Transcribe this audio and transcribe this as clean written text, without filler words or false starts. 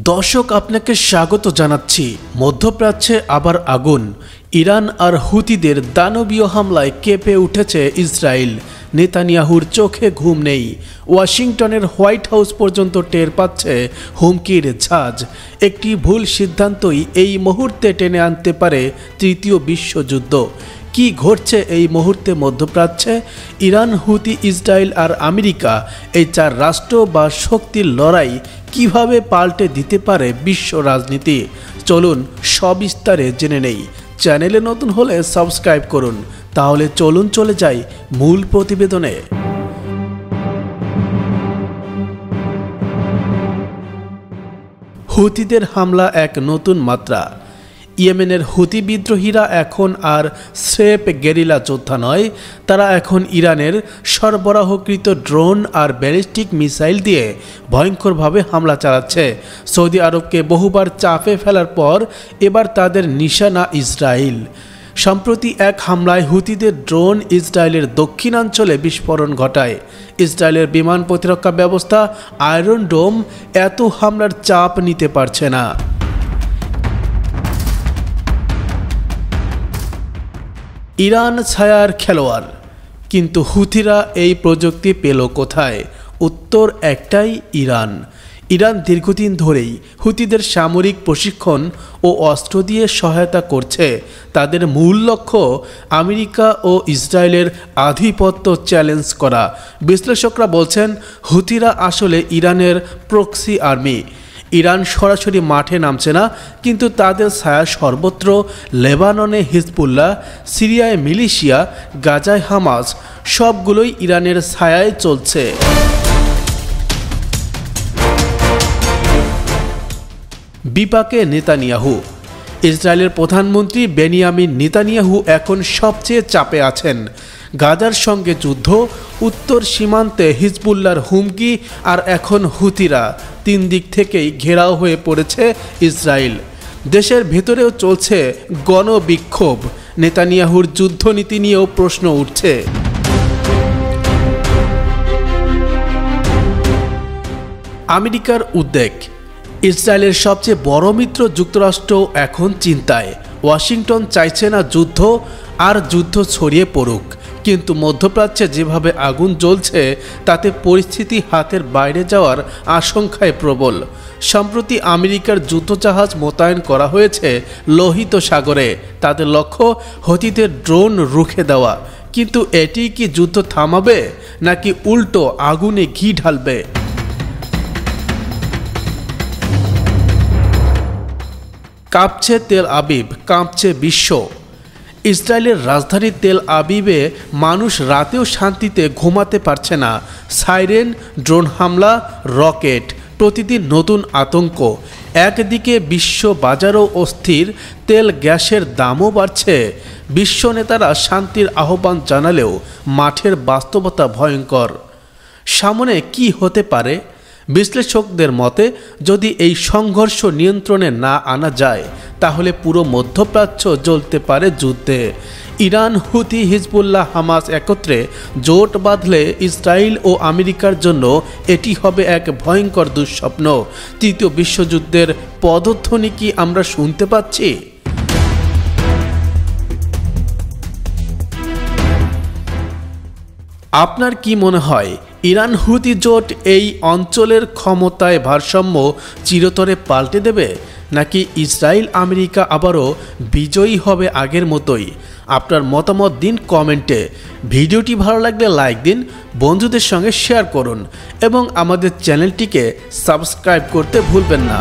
দর্শক আপনাকে স্বাগত জানাচ্ছি। মধ্যপ্রাচ্যে আবার আগুন। ইরান আর হুতিদের দানবীয় হামলায় কেঁপে উঠেছে ইসরায়েল। নেতানিয়াহুর চোখে ঘুম নেই। ওয়াশিংটনের হোয়াইট হাউস পর্যন্ত টের পাচ্ছে হুমকির ঝাঁজ। একটি ভুল সিদ্ধান্তই এই মুহূর্তে টেনে আনতে পারে তৃতীয় বিশ্বযুদ্ধ। কি ঘটছে এই মুহূর্তে মধ্যপ্রাচ্যে? ইরান, হুতি, ইসরায়েল আর আমেরিকা, এই চার রাষ্ট্র বা শক্তির লড়াই কিভাবে পাল্টে দিতে পারে বিশ্ব রাজনীতি? চলুন সবিস্তারে জেনে নেই। চ্যানেলে নতুন হলে সাবস্ক্রাইব করুন। তাহলে চলুন চলে যাই মূল প্রতিবেদনে। হুতিদের হামলা এক নতুন মাত্রা। ইয়েমেনের হুতি বিদ্রোহীরা এখন আর স্রেফ গেরিলা যোদ্ধা নয়, তারা এখন ইরানের সরবরাহকৃত ড্রোন আর ব্যালিস্টিক মিসাইল দিয়ে ভয়ঙ্করভাবে হামলা চালাচ্ছে। সৌদি আরবকে বহুবার চাপে ফেলার পর এবার তাদের নিশানা ইসরায়েল। সম্প্রতি এক হামলায় হুতিদের ড্রোন ইসরায়েলের দক্ষিণাঞ্চলে বিস্ফোরণ ঘটায়। ইসরায়েলের বিমান প্রতিরক্ষা ব্যবস্থা আয়রন ডোম এত হামলার চাপ নিতে পারছে না। ইরান ছায়ার খেলোয়াড়, কিন্তু হুতিরা এই প্রযুক্তি পেল কোথায়? উত্তর একটাই, ইরান। ইরান দীর্ঘদিন ধরেই হুতিদের সামরিক প্রশিক্ষণ ও অস্ত্র দিয়ে সহায়তা করছে। তাদের মূল লক্ষ্য আমেরিকা ও ইসরায়েলের আধিপত্য চ্যালেঞ্জ করা। বিশ্লেষকরা বলছেন হুতিরা আসলে ইরানের প্রক্সি আর্মি। ইরান সরাসরি মাঠে নামছে না, কিন্তু তাদের ছায়া সর্বত্র। লেবাননে হিজবুল্লাহ, সিরিয়ায় মিলিশিয়া, গাজায় হামাস, সবগুলোই ইরানের ছায়ায় চলছে। বিপাকে নেতানিয়াহু। ইসরায়েলের প্রধানমন্ত্রী বেনিয়ামিন নেতানিয়াহু এখন সবচেয়ে চাপে আছেন। গাজার সঙ্গে যুদ্ধ, উত্তর সীমান্তে হিজবুল্লাহর হুমকি, আর এখন হুতিরা। তিন দিক থেকেই ঘেরাও হয়ে পড়েছে ইসরায়েল। দেশের ভেতরেও চলছে গণবিক্ষোভ। নেতানিয়াহুর যুদ্ধনীতি নিয়েও প্রশ্ন উঠছে। আমেরিকার উদ্বেগ। ইসরায়েলের সবচেয়ে বড় মিত্র যুক্তরাষ্ট্র এখন চিন্তায়। ওয়াশিংটন চাইছে না যুদ্ধ, আর যুদ্ধ ছড়িয়ে পড়ুক। কিন্তু মধ্যপ্রাচ্যে যেভাবে আগুন জ্বলছে, তাতে পরিস্থিতি হাতের বাইরে যাওয়ার আশঙ্কায় প্রবল। সম্প্রতি আমেরিকার যুদ্ধজাহাজ মোতায়েন করা হয়েছে লোহিত সাগরে। তাদের লক্ষ্য হুতিদের ড্রোন রুখে দেওয়া। কিন্তু এটি কি যুদ্ধ থামাবে, নাকি উল্টো আগুনে ঘি ঢালবে? কাঁপছে তেল আবিব, কাঁপছে বিশ্ব। ইসরায়েলের রাজধানী তেল আবিবে মানুষ রাতেও শান্তিতে ঘুমাতে পারছে না। সাইরেন, ড্রোন হামলা, রকেট, প্রতিদিন নতুন আতঙ্ক। একদিকে বিশ্ব বাজারও অস্থির, তেল গ্যাসের দামও বাড়ছে। বিশ্ব নেতারা শান্তির আহ্বান জানালেও মাঠের বাস্তবতা ভয়ঙ্কর। সামনে কি হতে পারে? বিশ্লেষকদের মতে, যদি এই সংঘর্ষ নিয়ন্ত্রণে না আনা যায়, তাহলে পুরো মধ্যপ্রাচ্য জ্বলতে পারে যুদ্ধে। ইরান, হুতি, হিজবুল্লাহ, হামাস একত্রে জোট বাঁধলে ইসরায়েল ও আমেরিকার জন্য এটি হবে এক ভয়ঙ্কর দুঃস্বপ্ন। তৃতীয় বিশ্বযুদ্ধের পদধ্বনি কি আমরা শুনতে পাচ্ছি? আপনার কি মনে হয়, ইরান হুতি জোট এই অঞ্চলের ক্ষমতায় ভারসাম্য চিরতরে পাল্টে দেবে, নাকি ইসরায়েল আমেরিকা আবারও বিজয়ী হবে আগের মতোই? আপনার মতামত দিন কমেন্টে। ভিডিওটি ভালো লাগলে লাইক দিন, বন্ধুদের সঙ্গে শেয়ার করুন এবং আমাদের চ্যানেলটিকে সাবস্ক্রাইব করতে ভুলবেন না।